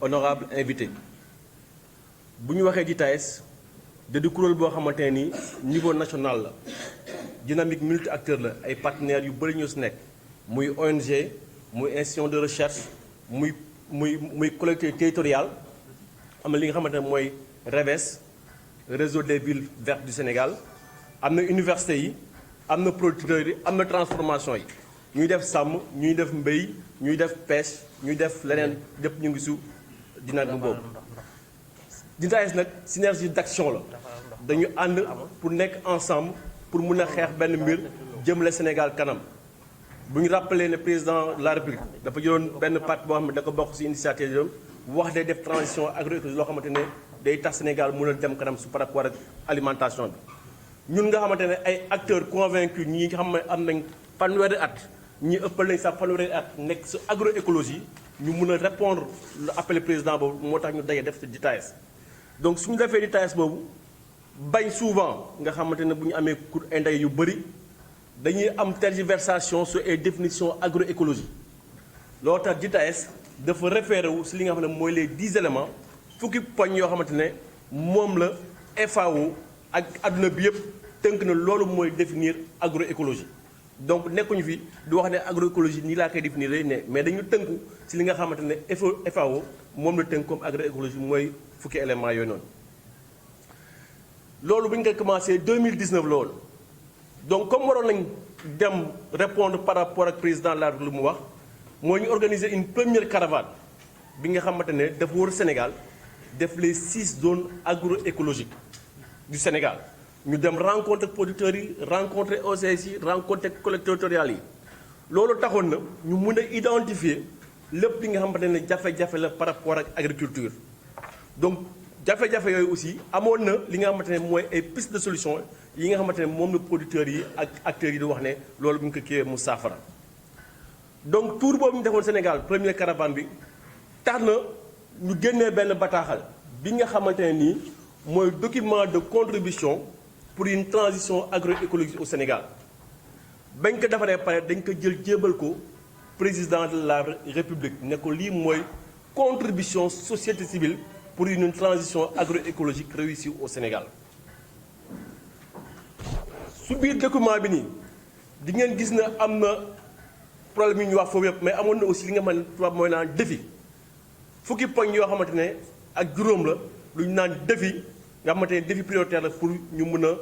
Honorable invité bu ñu waxee JITAES da di kuréel boo xamante ne ni niveau national la dynamique multi acteur la ay partenaires yu bëri ñoo si nekk muy ONG muy institution de recherche muy collectivité territoriale am na li nga xamante ne mooy REVES réseau des villes vertes du Sénégal am na université yi am na producteurs yi am na transformation yi ñuy def sàmm ñuy def mbéy ñuy def pêche ñuy def leneen lépp ñu ngi su dynamique boobu JITAES nag synergie d'action la dañu ànd pour nekk ensemble pour mun a xeex benn mbir jëmale Sénégal kanam bu ñu rappelé ne président de la République dafa jëloon benn parti boo xam ne da ko bokk ci initiative yooyu wax day def transition agroécologique loo xamante ne day tax Sénégal mun a dem kanam su par rapport ak alimentation bi ñun nga xamante ne ay acteurs convaincus ñi nga xam ne am nañ fanweeri at ñi ëppal nañ sax fanweeri at nekk su agroécologie ñu mun a répondre lu appelé président boobu moo tax ñu daje def ci JITAES donc suñu defee JITAES boobu bañ souvent nga xamante ne bu ñu amee cours indey yu bëri dañuy am tergiversation sur ay définitions agroécologie loolu tax JITAES dafa référé wu si li nga xam ne mooy les 10 éléments fukki poñ yoo xamante ne moom la FAO ak adduna bi yëpp tënk na loolu mooy définir agroécologie donc nekkuñu fi di wax ne agroécologie nii laa koy définir lay ne mais dañu tënku si li nga xamante ne FAO moom la tënk comme agroécologie mooy fukki éléments yooyu noonu loolu bu ñu koy commencé 2019 loolu donc comme waroon nañ dem répondre par rapport ak président de la République lu mu wax mooy ñu organiser une première caravane bi nga xamante ne dafa wër Sénégal def les 6 zones agroécologiques du Sénégal ñu dem rencontrer producteurs yi rencontrer OCS yi rencontrer collectivités territoriales yi loolu taxoon na ñu mun a identifier lépp li nga xamante ne jafe-jafe la par rapport ak agriculture donc jafe-jafe yooyu aussi amoon na li nga xamante ne mooy ay piste de solution yi nga xamante ne moom la producteurs yi ak acteurs yi di wax ne loolu bu ñu ko kiiwee mu saafara donc tour boobu ñu defoon Sénégal première caravane bi tax na ñu génnee benn bataaxal bi nga xamante ne nii mooy document de contribution pour une transition agroécologique au Sénégal bañ ko defaree pare dañ ko jël jébal ko président de la République ne ko lii mooy contribution société civile pour une transition agroécologique réussie au Sénégal su biir document bi nii di ngeen gis ne am na problème yu ñu wax foofu yëpp mais amoon na aussi li nga xam ne tubaab mooy naan défi fukki poñ yoo xamante ne ak juróom la lu ñu naan défi nga xamante ne défi prioritaire la pour ñu mën a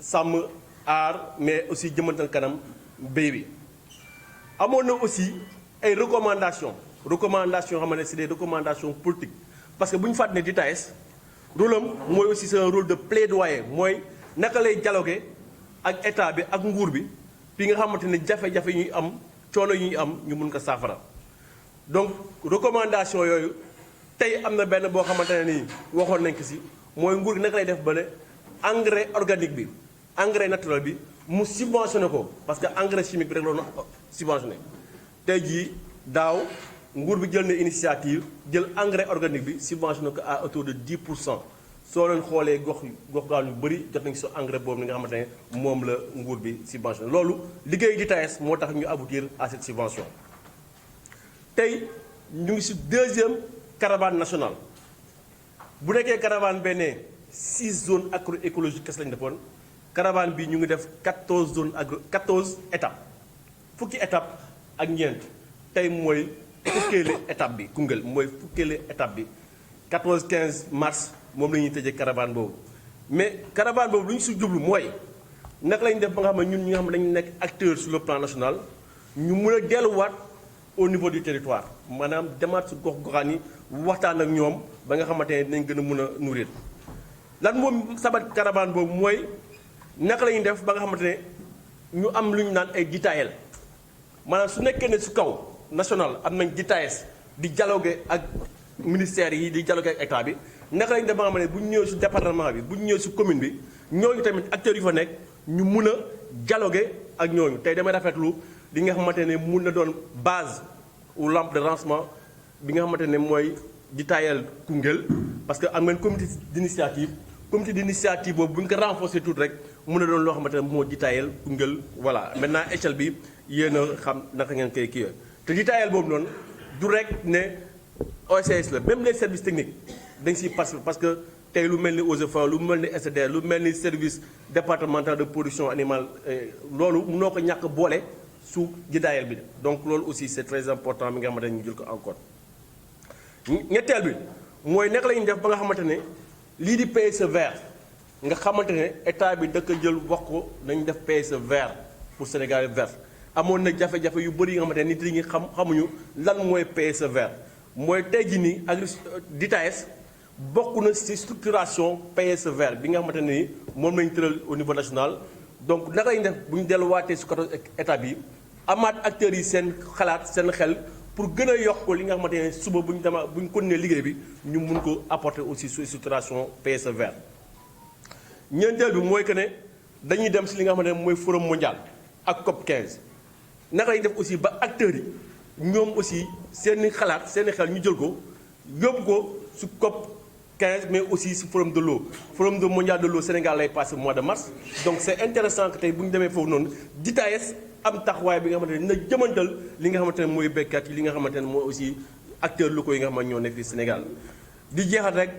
sàmm aar mais aussi jëmantal kanam béy bi amoon na aussi ay recommandations yoo xamante ne c'est des recommandations politiques parce que bu ñu fàtte ne JITAES rôle am mooy aussi c'est un rôle de plaidoyer mooy naka lay dialoguer ak état bi ak nguur bi fi nga xamante ne jafe-jafe yi ñuy am coono yi ñuy am ñu mun ko saafara donc recommandation yooyu tey am na benn boo xamante ne nii waxoon nañ ko si mooy nguur gi naka lay def ba ne engrais organique bi engrais naturel bi mu subventionné ko parce que engrais chimique bi rek loolu subventionné tey jii daaw nguur bi jël na initiative jël engrais organique bi subventionné ko à autour de 10% soo leen xoolee gox-goxaan yu bëri jot nañu so engrais boobu nga xamante ne moom la nguur bi subventionné loolu liggéey JITAES moo tax ñu aboutir à cette subvention tey ñu ngi si deuxième caravane nationale bu nekkee caravane benn 6 zones agroécologiques kese lañu defoon caravane bi ñu ngi def 14 étapes fukki étape ak ñeent tey mooy fukkeeli étape bi Koungheul mooy fukkeeli étape bi 14-15 mars moom la ñuy tëjee caravane boobu mais caravane boobu lu ñu si jublu mooy naka lañu def ba nga xam ne ñun ñi nga xam ne dañu nekk acteur sur le plan national ñu mun a delluwaat au niveau du territoire maanaam demaat si gox-goxaan yi waxtaan ak ñoom ba nga xamante ne dinañ gën a mun a nourrir lan moom sabat caravane boobu mooy naka la ñuy def ba nga xamante ne ñu am lu ñu naan ay DITAEL maanaam su nekkee ne su kaw national am nañ DITAES di dialoguer ak ministères yi di dialoguer ak état bi naka lañ def ba nga xam ne bu ñu ñëwee si département bi bu ñu ñëwee si commune bi ñooñu tamit acteurs yu fa nekk ñu mun a dialoguer ak ñooñu tey damay rafetlu li nga xamante ne mun na doon base ou lampe de lancement bi nga xamante ne mooy DITAEL Koungheul parce que am ngeen comité d'initiative boobu bu ñu ko renforcer tout rek mun na doon loo xamante ne moo DITAEL Koungheul voilà maintenant échelle bi yéen a xam naka ngeen koy kii te DITAEL boobu noonu du rek ne OCS la même les services techniques dañ siy participer parce que tey lu mel ni eaux et forêts lu mel ni SDR lu mel ni service départemental de production animale loolu mënoo ko ñàkk boole su DITAEL bi donc loolu aussi c'est très important mi nga xamante ne ñu jël ko en compte. ñetteel bi mooy nekk la ñuy def ba nga xamante ne lii di PSE vert nga xamante ne état bi da ko jël wax ko nañu def PSE vert pour Sénégal vert amoon na jafe-jafe yu bëri yi nga xamante ne nit ñi xamuñu lan mooy PSE vert mooy tey jii nii ak DITAES bokk na ci structuration PSE vert bi nga xamante ne ni moom lañu tëral au niveau national donc naka lañu def bu ñu delluwaatee ci côté état bi amaat acteurs yi seen xalaat seen xel pour gën a yokk li nga xamante ne suba bu ñu continuer liggéey bi ñu mun ko apporter aussi sur structuration PSE vert. ñeenteel bi mooy que ne dañuy dem ci li nga xamante ne mooy forum mondial ak COP 15 naka lañu def aussi ba acteurs yi ñoom aussi seeni xalaat seeni xel ñu jël ko yóbbu ko su COP 15 mais aussi si forum de l'eau forum mondial de l'eau Sénégal lay passé mois de mars donc c'est intéressant que tey bu ñu demee foofu noonu DITAES am taxawaay bi nga xamante ne dina jëmantal li nga xamante ne mooy béykat yi li nga xamante ne mooy aussi acteurs locaux yi nga xamante ñoo nekk fii Sénégal di jeexal rek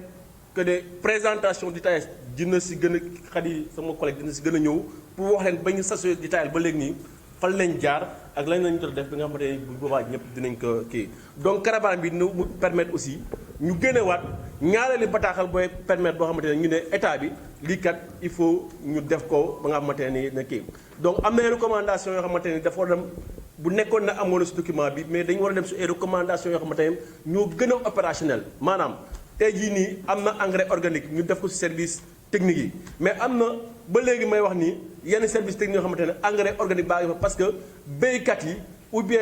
que de présentation DITAES dina si gën a xadi sama collègue dina si gën a ñëw pour wax leen ba ñu sasoo DITAES ba léegi nii fan lañ jaar ak lañ lañu doon def bi nga xamante ne bu boobaa ñëpp dinañ ko kii donc caravane bi mu permettre aussi ñu génnewaat ñaareelu bataaxal booy permettre boo xamante ne ñu ne état bi lii kat il faut ñu def ko ba nga xamante ne na kii donc am na ay recommandations yoo xamante ne dafa dem bu nekkoon na amoon na si document bi mais dañu war a dem si ay recommandations yoo xamante ne ñoo gën a opérationnel maanaam tey jii nii am na engrais organique ñu def ko si service technique yi mais am na ba léegi may wax ni yenn service technique yoo xamante ne engrais organique baa ngi fa parce que béykat yi ou bien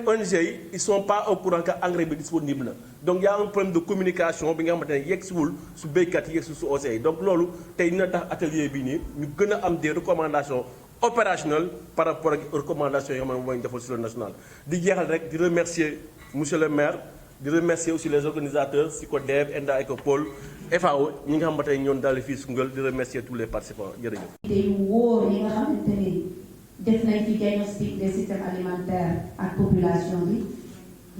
ONG yi ils sont pas au courant que engrais bi disponible na donc y a un problème de communication bi nga xamante ne yegg siwul su béykat yi yegg si su OCS yi donc loolu tey dina tax atelier bi nii ñu gën a am des recommandations opérationnelles par rapport ak recommandations yoo xam ne mooy ñu defal sur le national di jeexal rek di remercier monsieur le maire di remercier aussi les organisateurs SICODEV ENDA ECOPOL FAO ñi nga xamante ne ñoon daal fii Koungheul di remercier tous les participants jërëjëf. yu wóor yi nga xamante ni def nañ fi diagnostic des systèmes alimentaires ak population bi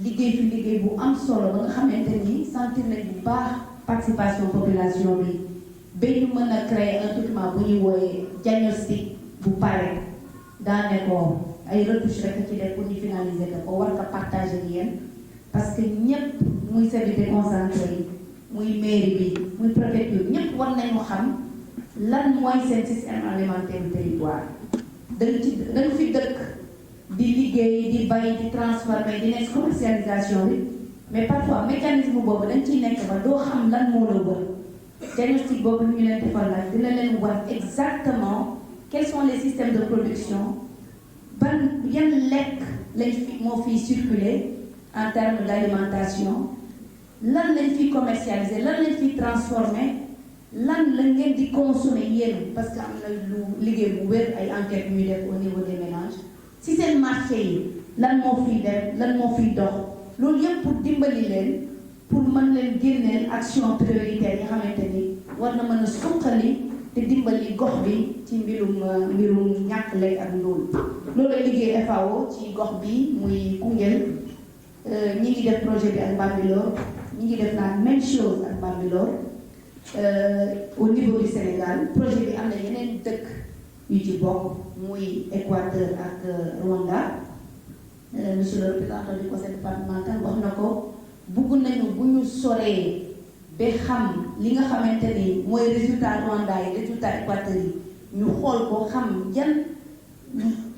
liggéey fi liggéey bu am solo ba nga xamante ni sentir nañ bu baax participation population bi ba ñu mën a créer un document bu ñuy wooyee diagnostic bu pare daane ko ay retouches rek ci def pour ñu finaliser ko war ko partager ak yéen parce que ñëpp muy service déconcentré yi muy mairie bi muy préfecture ñëpp war nañu xam lan mooy seen système alimentaire du territoire dañu fi dëkk di liggéey di bay di transformer di nekk commercialisation bi mais parfois mécanisme boobu dañ ciy nekk ba doo xam lan moo la wër diagnostic boobu lu ñu leen defal la dina leen war exactement quels sont les systèmes de production ban yan lekk lañ fi moo fiy circuler en termes d'alimentation lan lañ fiy commercialiser lan lañ fiy transformer lan la ngeen di consommer yéen parce que am na lu liggéey bu wér ay enquêtes ñuy def au niveau des ménages si seen marché yi lan moo fiy def lan moo fiy dox loolu yëpp pour dimbali leen pour mën leen génneel action prioritaire yi nga xamante ni war na mën a suqali te dimbali gox bi ci mbirum ñàkk lekk ak ndóol loolu la liggéey FAO ci gox bi muy Koungheul ñi ngi def projet bi ak Bambilor ñi ngi def la même chose ak Bambilor au niveau du Sénégal projet bi am na yeneen dëkk yu ci bokk muy Équateur ak Rwanda monsieur le représentant du conseil départemental wax na ko bugg nañu bu ñu soree ba xam li nga xamante ni mooy résultat Rwanda yi résultat Équateur yi ñu xool ko xam yan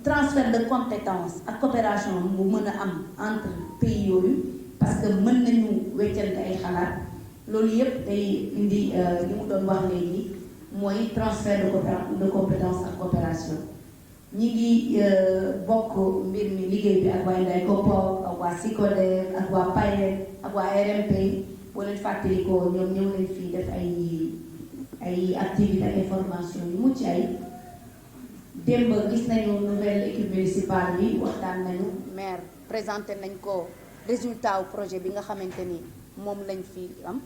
transfert de compétences ak coopération bu mën a am entre pays yooyu parce que mën nañu weccante ay xalaat loolu yépp day indi li mu doon wax léegi mooy transfert de compétences ak coopération ñi ngi bokk mbir mi liggéey bi ak waa Nday Kopor ak waa SICODER ak waa PAYED ak waa RMP boo leen fàttalikoo ñoom ñëw nañ fii def ay activité ak information yu mucc ay démb gis nañu nouvelle équipe municipale bi waxtaan nañu maire présenté nañ ko résultat wu projet bi nga xamante ni moom lañ fi am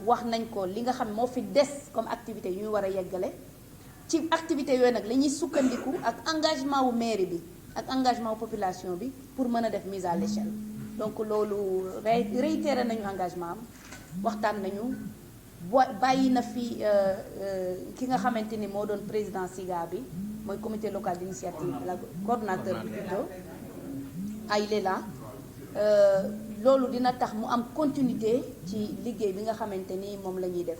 wax nañ ko li nga xam moo fi des comme activité yu ñu war a yeggale ci activité yooyu nag la ñuy sukkandiku ak engagement wu mairie bi ak engagement wu population bi pour mën a def mise à l'échelle donc loolu réitéré nañu engagement am waxtaan nañu bàyyi na fi ki nga xamante ni moo doon président SIGA bi mooy comité local d'initiative la coordonnateur bi plutôt il est là loolu dina tax mu am continuité ci liggéey bi nga xamante ni moom la ñuy def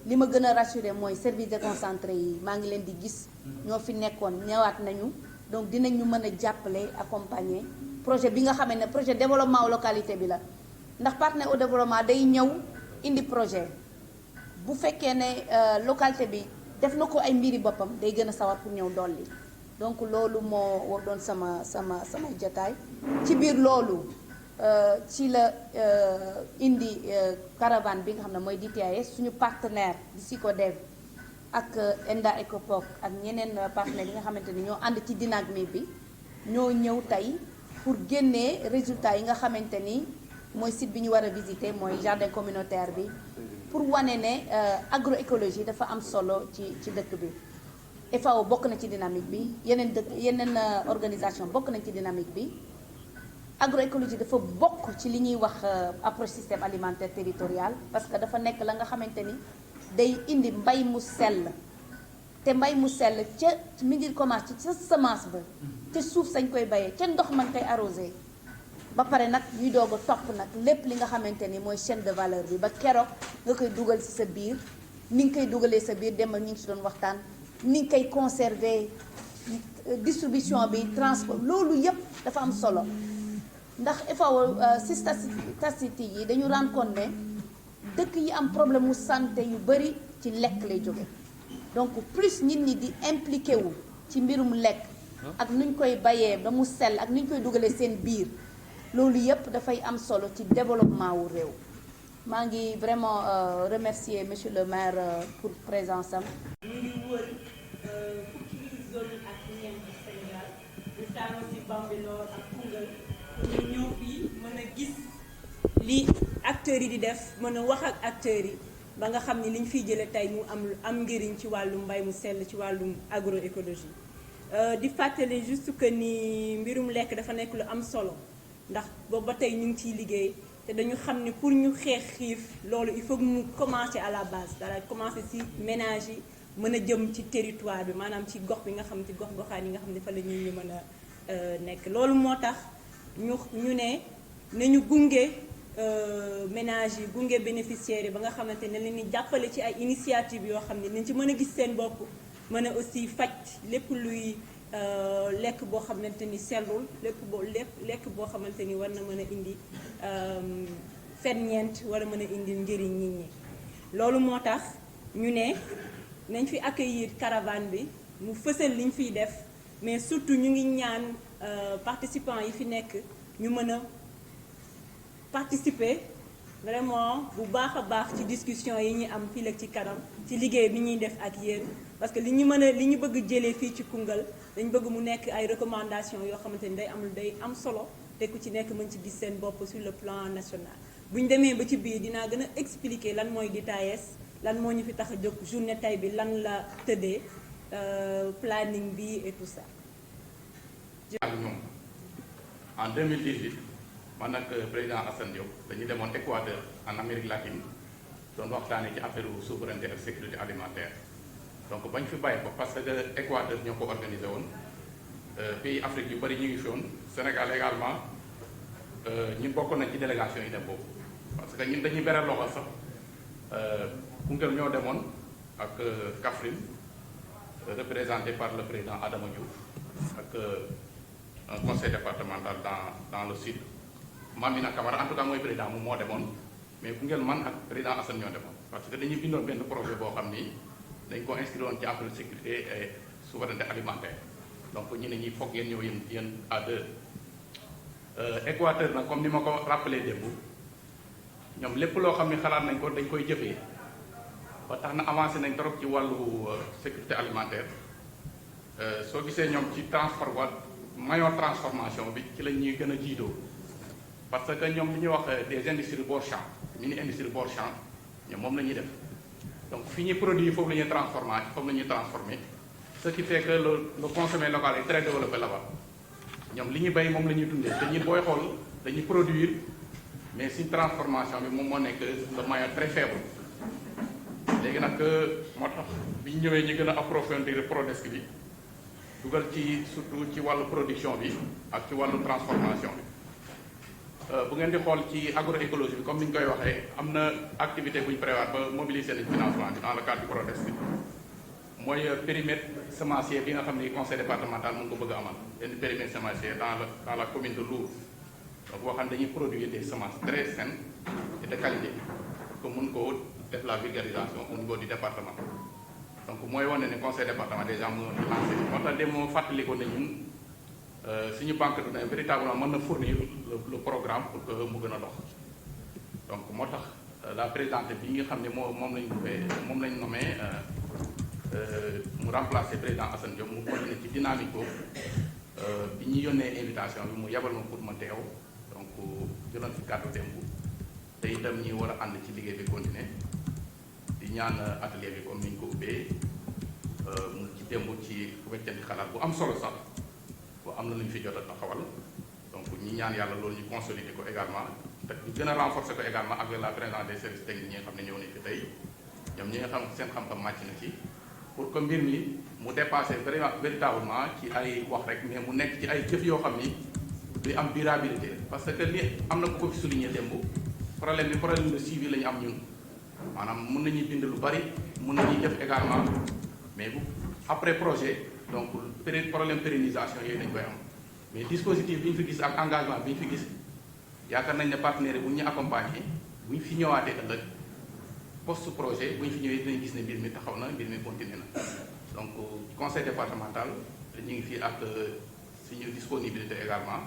li ma gën a rassuré mooy service déconcentré yi maa ngi leen di gis ñoo fi nekkoon ñëwaat nañu donc dinañu mën a jàppale accompagner projet bi nga xamante ne projet développement localité bi la ndax partenaire au développement day ñëw indi projet bu fekkee ne localité bi def na ko ay mbiri boppam day gën a sawar pour ñëw dolli donc loolu moo war doon sama jotaay ci biir loolu ci la indi caravane bi nga xam ne mooy DTIS suñu partenaire di SICODEV ak ENDA ECOPOC ak ñeneen partenaires yi nga xamante ni ñoo ànd ci dynamique bi ñoo ñëw tey pour génnee résultats yi nga xamante ni mooy site bi ñu war a visiter mooy jardin communautaire bi pour wane ne agroécologie dafa am solo ci dëkk bi. FAO bokk na ci dynamique bi yeneen organisation bokk nañ ci dynamique bi agroécologie dafa bokk ci li ñuy wax approche système alimentaire territorial parce que dafa nekk la nga xamante ni day indi mbay mu sell te mbay mu sell ca mi ngi commencé ca semence ba ca suuf sañ koy bayee ca ndox man koy arrosé ba pare nag ñuy doog a topp nag lépp li nga xamante ni mooy chaîne de valeur bi ba keroog nga koy dugal ci sa biir ni nga koy dugalee sa biir dem ak ñu ngi ci doon waxtaan ni nga koy conserver distribution bi transport loolu yëpp dafa am solo ndax FAO si statistiques yi dañu rendre compte ne dëkk yi am problème mu santé yu bëri ci lekk lay jóge donc plus nit ñi di impliqué wu ci mbirum lekk ak nuñ koy bayee ba mu sell ak nuñ koy dugalee seen biir loolu yëpp dafay am solo ci développement wu réew maa ngi vraiment remercier monsieur le maire pour présence am. ñu ngi wër fukki zone ak ñeent ci Sénégal ñu tànn ci Bambilor ak Koungheul pour ñu ñëw fii mën a gis li acteurs yi di def mën a wax ak acteurs yi ba nga xam ni liñ fiy jëlee tey mu am njëriñ ci wàllum mbay mu sell ci wàllum agroécologie di fàttali juste que ni mbirum lekk dafa nekk lu am solo ndax boobu ba tey ñu ngi ciy liggéey te dañu xam ni pour ñu xeex xiif loolu il faut que mu commencer à la base dara commencer ci ménage yi mën a jëm ci territoire bi maanaam ci gox bi nga xam ci gox-goxaan yi nga xam ne fa la ñu mën a nekk loolu moo tax ñu ne nañu gunge ménage yi gunge bénéficiaires yi ba nga xamante ne leen ni jàppale ci ay initiative yoo xam ne nañ ci mën a gis seen bopp mën a aussi faj lépp luy lekk boo xamante ni sellul lekk boo xamante ni war na mën a indi ferñeent war a mën a indi njëriñ nit ñi loolu moo tax ñu ne nañ fi accueillir caravane bi mu fësal liñ fiy def mais surtout ñu ngi ñaan participants yi fi nekk ñu mën a participer vraiment bu baax a baax ci discussion yi ñuy am fii ak ci kanam ci liggéey bi ñuy def ak yéen parce que li ñu bëgg jëlee fii ci Koungheul dañ bëgg mu nekk ay recommandations yoo xamante ni day am solo te ku ci nekk mën ci gis seen bopp sur le plan national bu ñu demee ba ci biir dinaa gën a expliquer lan mooy DTIS lan moo ñu fi tax a jóg journée tay bi lan la tëddee planning bi et tout ça. ak ñoom en 2018 man ak président Assane Diop dañu demoon Équateur en Amérique latine doon waxtaanee ci affaire souveraineté ak sécurité alimentaire donc bañ fi bàyyi ko parce que Équateur ñoo ko organisé woon pays Afrique yu bëri ñu ngi fi woon Sénégal également ñun bokk nañ ci délégation yi dem boobu parce que ñun dañuy beral loxo sax Koungheul ñoo demoon ak Kaffrine représenté par le président Adama Diouf ak un conseil départemental dans le sud Mamina Camara en tout cas mooy président moom moo demoon mais Koungheul man ak président Assane ñoo demoon parce que dañuy bindoon benn projet boo xam ni dañ ko inscrire woon ci affaire sécurité et souveraineté alimentaire donc ñu ne ñi foog ngeen ñëw yéen à 2. Équateur nag comme ni ma ko rappelé démb ñoom lépp loo xam ne xalaat nañ ko dañ koy jëfee ba tax na avancé nañ trop ci wàllu sécurité alimentaire soo gisee ñoom ci maillon transformation bi ci la ñuy gën a jiitoo parce que ñoom li ñuy wax des industries bord champ mini industrie bord champ ñoom moom la ñuy def donc fi ñuy produit foofu la ñuy transformer ce qui fait que le consommé local est très développé là-bas ñoom li ñuy bay moom la ñuy dundee te ñun booy xool dañuy produire mais suñ transformation bi moom moo nekk le maillon très faible léegi nag moo tax bi ñu ñëwee ñu gën a approfondir PRODESC bi dugal ci surtout ci wàllu production bi ak ci wàllu transformation bi bu ngeen di xool ci agroécologie bi comme ni ñu koy waxee am na activité bu ñu prévoir ba mobiliser nañ financement bi dans le cadre du PRODESC bi mooy périmètre semencier bi nga xam ne conseil départemental mu ngi ko bëgg a amal benn périmètre semencier dans la commune de Lour donc boo xam ne dañuy produire des semences très saines et de qualité pour mun koo def la vulgarisation au niveau du département donc mooy wane ne conseil département déjà mu ngi lancé moo tax de moo fàttali ko ne ñun suñu banque de données véritablement mën na fournir le programme pour que mu gën a dox donc moo tax la présidente bi nga xam ne moom lañ nommé mu remplacé président Assane Diop mu continué ci dynamique boobu bi ñu yónnee invitation bi mu yebal ma pour ma teew donc jëloon fi kàddu démb te itam ñi war a ànd ci liggéey bi continuer di ñaan atelier bi comme ni ñu ko ubbee mu ci démb ci weccandi xalaat bu am solo sax bu am na lu ñu fi jot a taxawal donc ñi ñaan yàlla loolu ñu consolider ko également te ñu gën a renforcer ko également avec la présence des services techniques ñi nga xam ne ñëw nañ fi tey ñoom ñi nga xam seen xam-xam màcc na ci pour que mbir mi mu dépassé véritablement ci ay wax rek mais mu nekk ci ay jëf yoo xam ni duy am durabilité parce que li am na ku ko fi souligné démb problème de suivi la ñu am ñun maanaam mun nañuy bind lu bari mun nañuy def également mais bu après projet donc problème pérennisation yooyu dañ koy am mais dispositif bi ñu fi gis ak engagement bi ñu fi gis yaakaar nañ ne partenaires bu ñu accompagner bu ñu fi ñëwaatee ëllëg post projet bu ñu fi ñëwee dinañ gis ne mbir mi taxaw na mbir mi continué na donc conseil départemental ñu ngi fii ak suñu disponibilité également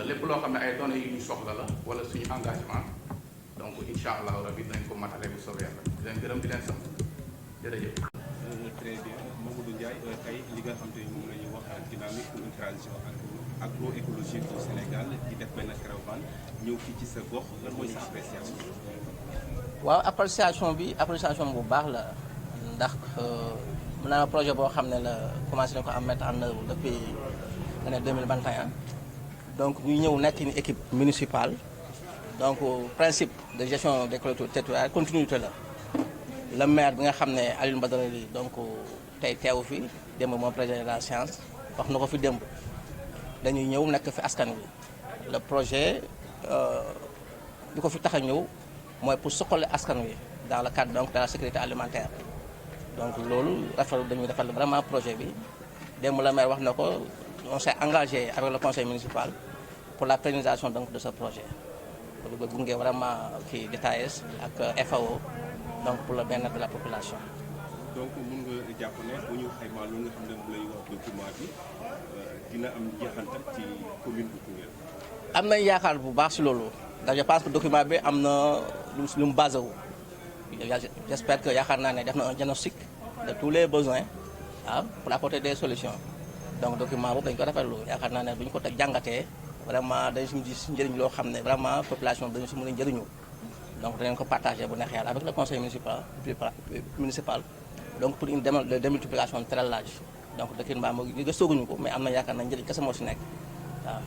lépp loo xam ne ay données yu ñu soxla la wala suñu engagement donc incha allah rabi dinañ ko matale bu soobee yàlla di leen gërëm di leen sant jërëjëf. très bien Mamadou Ndiaye tey li nga xam te ni moom la ñuy wax dynamique pour une transition agroécologique au Sénégal di def benn caravane ñëw fii ci sa gox lan mooy sa appréciation. waaw appréciation bu baax la ndax mën naa projet boo xam ne la commencé nañ ko am mettre en œuvre depuis l'année 2021 donc ñu ñëw nekk une équipe municipale donc principe de gestion des collectivités territoriales continuité la le maire bi nga xam ne Alioune Badara Ly donc tey teewu fi démb moom président de la science wax na ko fi démb dañuy ñëw nekk fi askan wi le projet li ko fi tax a ñëw mooy pour suqali askan wi dans le cadre donc de la sécurité alimentaire donc loolu dañuy defal vraiment projet bi démb la maire wax na ko on s'est engagé avec le conseil municipal pour la pérennisation donc de ce projet pour nga gunge vraiment kii DTAS ak FAO donc pour le bien-être de la population. donc mun nga jàpp ne bu ñu xaymaa lu nga xam ne mu lay wax document bi dina am jeexantal ci commune bu Koungheul. am nañ yaakaar bu baax si loolu ndax je pense que document bi am na lu mu basé wu j'espère que yaakaar naa ne def na un diagnostic de tous les besoins pour apporter des solutions donc document boobu dañ ko rafetlu yaakaar naa ne bu ñu ko teg jàngatee vraiment dañu si gis njëriñ loo xam ne vraiment population dañu si mën a njëriñu donc danañ ko partagé bu neex yàlla avec le conseil municipal donc pour une démultiplication très large donc dëkk mbaa moo ñu gëstooguñu ko mais am na yaakaar na njëriñ kese moo si nekk waaw.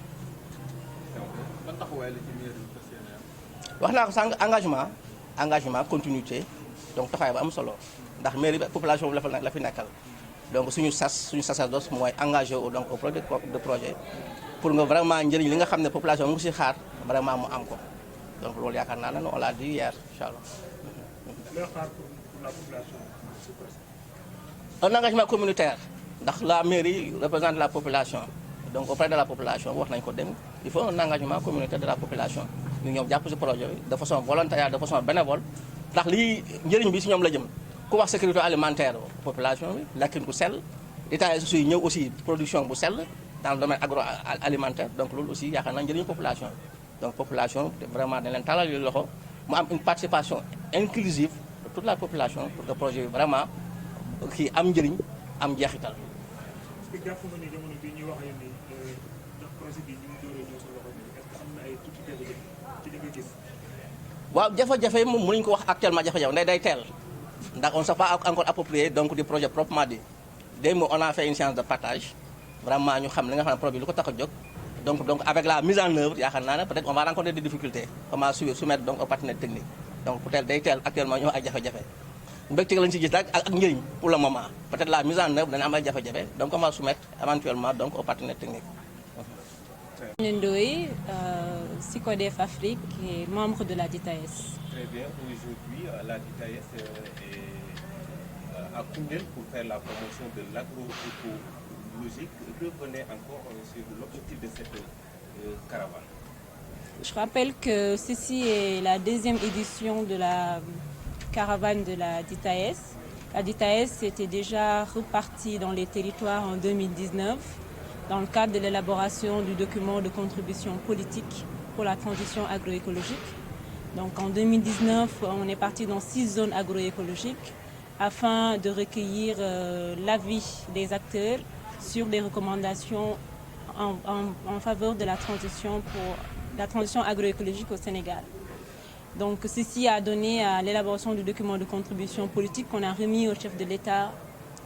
wax naa ko sànq engagement continuité donc taxawaay bu am solo ndax mairie bi population bi la fi nekkal donc suñu sacerdoce mooy engagé wu donc au projet de projet pour nga vraiment njëriñ li nga xam ne population mu ngi si xaar vraiment mu am ko donc loolu yaakaar naa ne on l'a dit hier incha allah. un engagement communautaire ndax la mairie représente la population donc auprès de la population wax nañ ko dem il faut un engagement communautaire de la population ñu ñëw jàpp si projet bi de façon volontaire de façon bénévole ndax lii njëriñ bi si ñoom la jëm ku wax sécurité alimentaire population bi lekkin ku sell DTAS aussi ñëw aussi production bu sell dans le domaine agroalimentaire donc loolu aussi yaakaar naa njëriñu population donc population vraiment dañ leen talal yu loxo mu am une participation inclusive de toute la population pour que projet bi vraiment kii am njëriñ am jeexital. est-ce que jàpp nga ni jamono bii ñuy wax ni ndax projet bi ñu ngi dooree ñëw sa loxo bi est-ce que am na ay tuuti jafe-jafe ci li nga gis. waaw jafe-jafe moom mënuñu ko wax actuellement jafe-jafe day teel ndax on ne s'est pas encore approprié donc du projet proprement dit démb on a fait une séance de partage vraiment ñu xam li nga xam ne projet bi lu ko tax a jóg donc avec la mise en œuvre yaakaar naa ne peut-être on va rencontrer des difficultés comment soumettre donc aux partenaires techniques donc peut-être day teel actuellement ñoo ay jafe-jafe mbégte lañu si gis nag ak njëriñ pour le moment peut-être la mise en œuvre dana am ay jafe-jafe donc on va soumettre éventuellement donc aux partenaires techniques. Ndoye, SYCODEF Afrique et membre de la DITAES. Très bien. Aujourd'hui, la DITAES est à Koungheul pour faire la promotion de l'agroécologique. Revenez encore sur l'objectif de cette caravane. Je rappelle que ceci est la deuxième édition de la caravane de la DITAES. La DITAES était déjà repartie dans les territoires en 2019 dans le cadre de l'élaboration du document de contribution politique pour la transition agroécologique. Donc en 2019, on est parti dans 6 zones agroécologiques afin de recueillir l'avis des acteurs sur des recommandations en faveur de la transition agroécologique au Sénégal. Donc ceci a donné à l'élaboration du document de contribution politique qu'on a remis au chef de l'État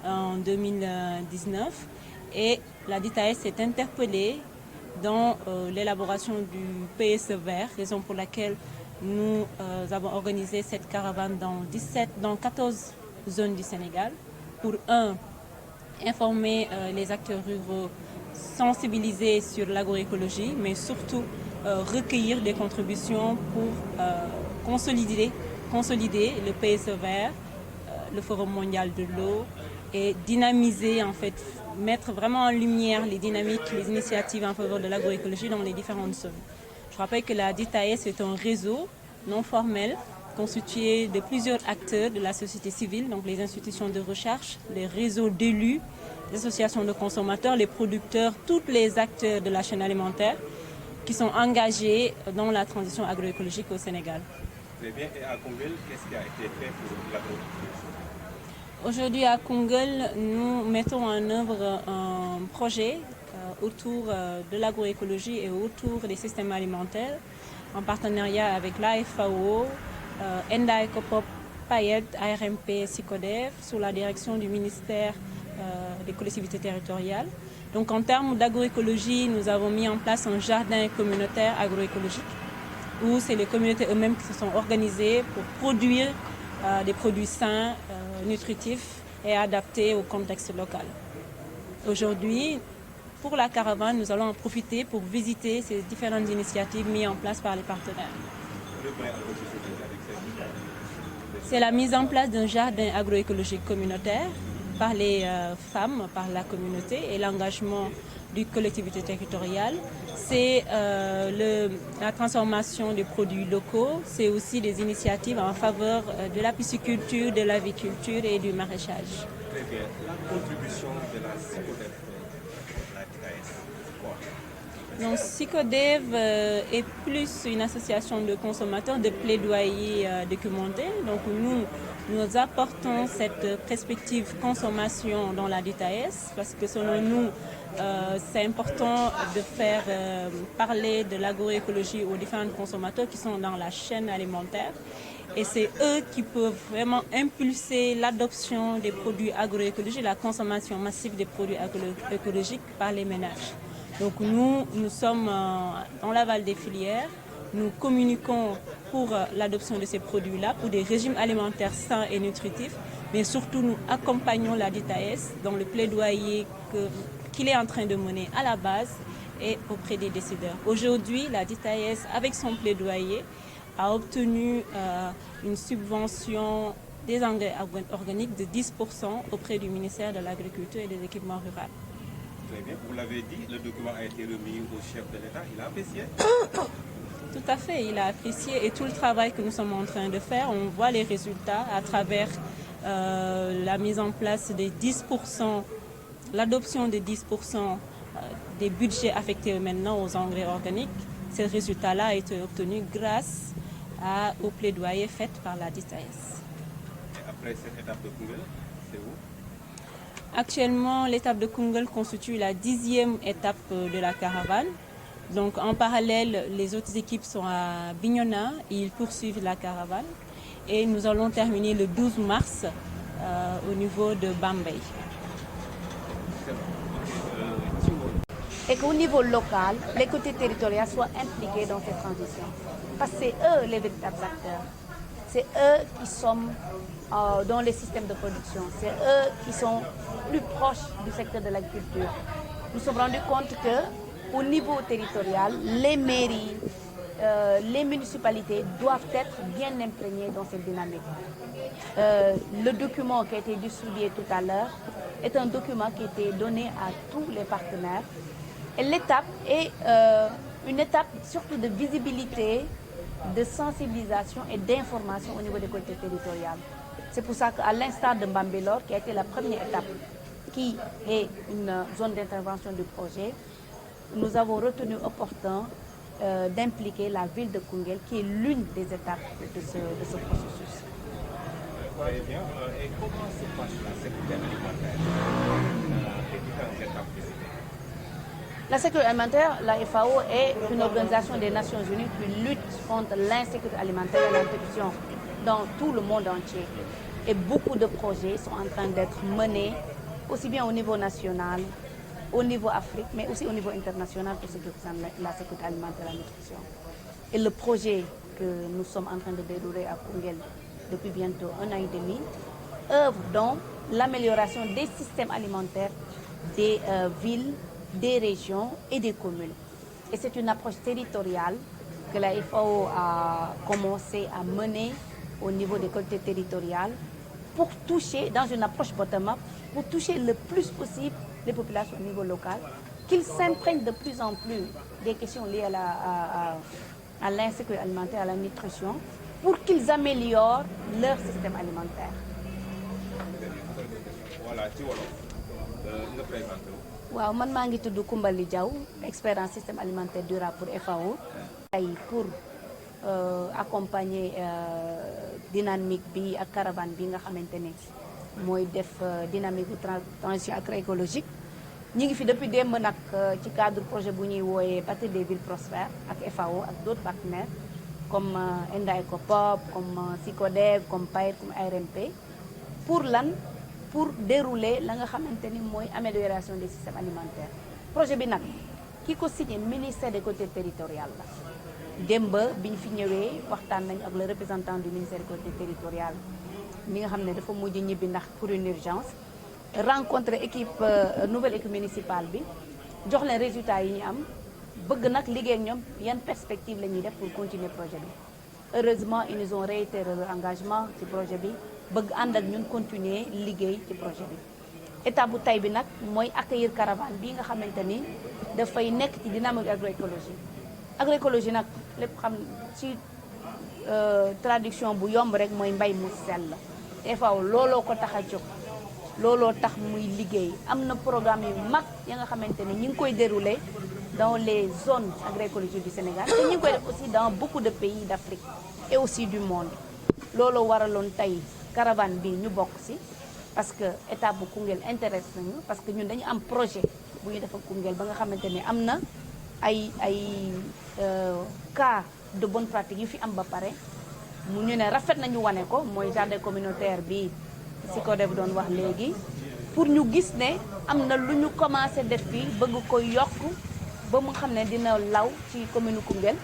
en 2019 et la DITAES s'est interpellée dans l'élaboration du PSE vert, raison pour laquelle nous avons organisé cette caravane dans 14 zones du Sénégal pour informer les acteurs ruraux, sensibiliser sur l'agroécologie, mais surtout recueillir des contributions pour consolider le PSE vert, le Forum mondial de l'eau et dynamiser, en fait, mettre vraiment en lumière les dynamiques, les initiatives en faveur de l'agroécologie dans les différentes zones. Je rappelle que la DITAES est un réseau non formel constitué de plusieurs acteurs de la société civile, donc les institutions de recherche, les réseaux d'élus, les associations de consommateurs, les producteurs, tous les acteurs de la chaîne alimentaire qui sont engagés dans la transition agroécologique au Sénégal. Très bien. Et à Koungheul, qu'est-ce qui a été fait pour l'agroécologie? Aujourd'hui à Koungheul, nous mettons en œuvre un projet autour de l'agroécologie et autour des systèmes alimentaires en partenariat avec l'AFAO, ENDA Ecopop, PAED, ARMP, SYCODEF, sous la direction du ministère des collectivités territoriales. Donc en termes d'agroécologie, nous avons mis en place un jardin communautaire agroécologique où c'est les communautés eux-mêmes qui se sont organisées pour produire des produits sains, nutritifs et adaptés au contexte local. Aujourd'hui, pour la caravane, nous allons en profiter pour visiter ces différentes initiatives mises en place par les partenaires. C'est la mise en place d'un jardin agroécologique communautaire par les femmes, par la communauté et l'engagement du collectivité territoriale. C'est la transformation des produits locaux, c'est aussi des initiatives en faveur de la pisciculture, de l'aviculture et du maraîchage. Très bien. La contribution de la SYCODEF, la DITAES, quoi? Donc SYCODEF est plus une association de consommateurs de plaidoyer documenté. Donc nous apportons cette perspective consommation dans la DITAES parce que selon nous, c'est important de faire parler de l'agroécologie aux différents consommateurs qui sont dans la chaîne alimentaire. Et c'est eux qui peuvent vraiment impulser l'adoption des produits agroécologiques, la consommation massive des produits agroécologiques par les ménages. Donc nous sommes dans l'aval des filières, nous communiquons pour l'adoption de ces produits-là, pour des régimes alimentaires sains et nutritifs, mais surtout nous accompagnons la DITAES dans le plaidoyer qu'il est en train de mener à la base et auprès des décideurs. Aujourd'hui, la DITAES, avec son plaidoyer, a obtenu une subvention des engrais organiques de 10% auprès du ministère de l'Agriculture et des Équipements ruraux. Très bien. Vous l'avez dit, le document a été remis au chef de l'État. Il a apprécié? Tout à fait, il a apprécié et tout le travail que nous sommes en train de faire, on voit les résultats à travers la mise en place des 10% l'adoption de 10% des budgets affectés maintenant aux engrais organiques. Ce résultat-là a été obtenu grâce au plaidoyer fait par la DITAES. Et après cette étape de Koungheul, c'est où? Actuellement, l'étape de Koungheul constitue la 10e étape de la caravane. Donc en parallèle, les autres équipes sont à Bignona et ils poursuivent la caravane. Et nous allons terminer le 12 mars au niveau de Bambey. Et qu'au niveau local, les côtés territoriaux soient impliqués dans cette transition. Parce que c'est eux les véritables acteurs. C'est eux qui sont dans les systèmes de production. C'est eux qui sont plus proches du secteur de l'agriculture. Nous nous sommes rendus compte qu'au niveau territorial, les mairies, les municipalités doivent être bien imprégnées dans cette dynamique. Le document qui a été distribué tout à l'heure est un document qui a été donné à tous les partenaires. Et l'étape est une étape surtout de visibilité, de sensibilisation et d'information au niveau des collectivités territoriales. C'est pour ça qu'à l'instar de Mbambilor, qui a été la première étape, qui est une zone d'intervention du projet, nous avons retenu opportun d'impliquer la ville de Koungheul, qui est l'une des étapes de ce processus. Très bien. Et comment se passe la sécurité alimentaire les différentes étapes décidées? La sécurité alimentaire, la FAO, est une organisation des Nations Unies qui lutte contre l'insécurité alimentaire et la nutrition dans tout le monde entier. Et beaucoup de projets sont en train d'être menés, aussi bien au niveau national, au niveau Afrique, mais aussi au niveau international pour ce qui concerne la sécurité alimentaire et la nutrition. Et le projet que nous sommes en train de dérouler à Koungheul depuis bientôt 1 an et demi œuvre dans l'amélioration des systèmes alimentaires des villes, des régions et des communes. Et c'est une approche territoriale que la FAO a commencé à mener au niveau des collectivités territoriales pour toucher, dans une approche bottom-up, pour toucher le plus possible les populations au niveau local, qu'ils s'imprègnent de plus en plus des questions liées à l'insécurité alimentaire, à la nutrition, pour qu'ils améliorent leur système alimentaire. Voilà, ci wolof nga présenté wu. waaw man maa ngi tudd Koumbali Diaw, expert en système alimentaire durable pour FAO. tey pour accompagner dynamique bi ak caravane bi nga xamante ne mooy def dynamique bu transition agroécologique. ñi ngi fi depuis démb nag ci cadre projet bu ñuy wooyee bâtir des villes prospères ak FAO ak d'autres partenaires comme Enda Ecopop, comme SICODEV, comme PAER, comme ARMP. Pour lan? Pour dérouler la nga xamante ni mooy amélioration des systèmes alimentaires. projet bi nag ki ko signé ministère des collectivités territoriales la. démb bi ñu fi ñëwee waxtaan nañ ak le représentant du ministère des collectivités territoriales mi nga xam ne dafa mujj ñibbi ndax pour une urgence. rencontrer équipe nouvelle équipe municipale bi jox leen résultats yi ñu am bëgg nag liggéey ak ñoom yan perspective la ñuy def pour continuer projet bi. heureusement ils nous ont réitéré leur engagement ci projet bi bëgg ànd ak ñun continuer liggéey ci projet bi. étape bu tay bi nag mooy accueillir caravane bi nga xamante ni dafay nekk ci dynamique agroécologie. agroécologie nag lépp xam ci traduction bu yomb rek mooy mbay mu sell la. FAO looloo ko tax a jóg. looloo tax muy liggéey am na programme yu mag ya nga xamante ne ñi ngi koy dérouler dans les zones agroécologiques du Sénégal te ñi ngi koy def aussi dans beaucoup de pays d'Afrique et aussi du monde. looloo waraloon tey caravane bi ñu bokk ci parce que état bu Koungheul intéresse nañu parce que ñun dañu am projet bu ñu def ak Koungheul ba nga xamante ne am na ay cas de bonne pratique yu fi am ba pare mu ñu ne rafet nañu wane ko mooy jardin communautaire bi SICODEV doon wax léegi pour ñu gis ne am na lu ñu commencé def fii bëgg ko yokk ba mu xam ne dina law ci commune Koungheul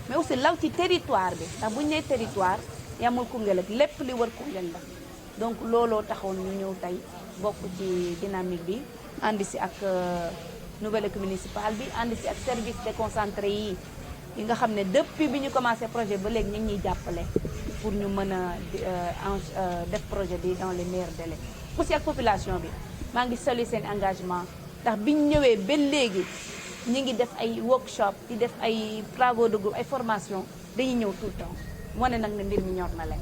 mais aussi law ci territoire bi ndax bu ñu nee territoire yamul Koungheul ak lépp li wër Koungheul la donc looloo taxoon ñu ñëw tey bokk ci dynamique bi ànd si ak nouvelle équipe municipale bi ànd si ak service déconcentré yi nga xam ne depuis bi ñu commencé projet ba léegi ñu ngi ñuy jàppale pour ñu mën a def projet bi dans les meilleurs délais. aussi ak population bi maa ngi saluer seen engagement ndax biñ ñëwee ba léegi ñi ngi def ay workshop di def ay travaux de groupe ay formation dañuy ñëw tout le temps wane nag ne mbir mi ñor na leen.